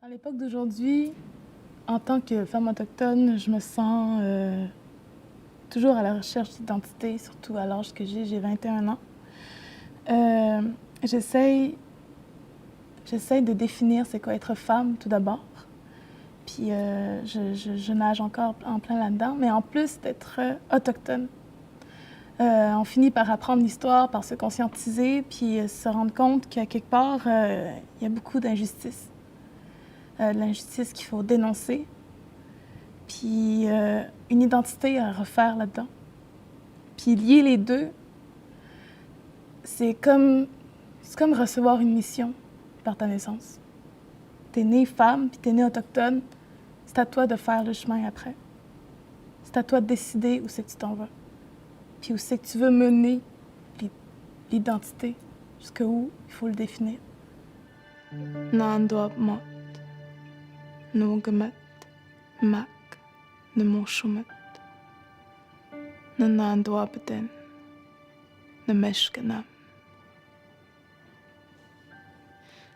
À l'époque d'aujourd'hui, en tant que femme autochtone, je me sens toujours à la recherche d'identité, surtout à l'âge que j'ai 21 ans. J'essaye de définir c'est quoi être femme, tout d'abord. Puis je nage encore en plein là-dedans, mais en plus d'être autochtone. On finit par apprendre l'histoire, par se conscientiser, puis se rendre compte qu'à quelque part, il y a beaucoup d'injustices. De l'injustice qu'il faut dénoncer, puis une identité à refaire là-dedans. Puis lier les deux, c'est comme recevoir une mission par ta naissance. T'es née femme, puis t'es née autochtone, c'est à toi de faire le chemin après. C'est à toi de décider où c'est que tu t'en vas, puis où c'est que tu veux mener l'identité, jusqu'où il faut le définir. Nandoab mot, nogamat, mak, ne mon chumat, ne nandoabden, ne meshkanam.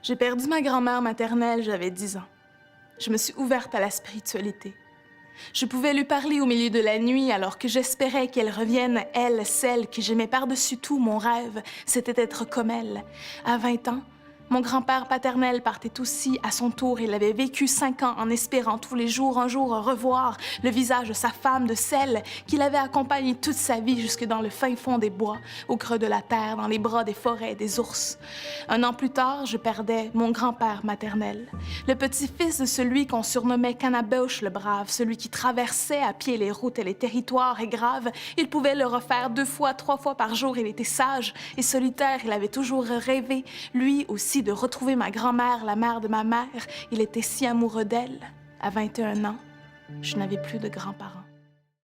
J'ai perdu ma grand-mère maternelle, j'avais 10 ans. Je me suis ouverte à la spiritualité. Je pouvais lui parler au milieu de la nuit alors que j'espérais qu'elle revienne, elle, celle que j'aimais par-dessus tout. Mon rêve, c'était d'être comme elle. À 20 ans, mon grand-père paternel partait aussi à son tour. Il avait vécu 5 ans en espérant tous les jours un jour revoir le visage de sa femme, de celle qu'il avait accompagnée toute sa vie jusque dans le fin fond des bois, au creux de la terre, dans les bras des forêts, des ours. 1 an plus tard, je perdais mon grand-père maternel, le petit-fils de celui qu'on surnommait Canabeuche le Brave, celui qui traversait à pied les routes et les territoires, et grave, il pouvait le refaire 2 fois, 3 fois par jour. Il était sage et solitaire, il avait toujours rêvé, lui aussi, de retrouver ma grand-mère, la mère de ma mère. Il était si amoureux d'elle. À 21 ans, je n'avais plus de grands-parents.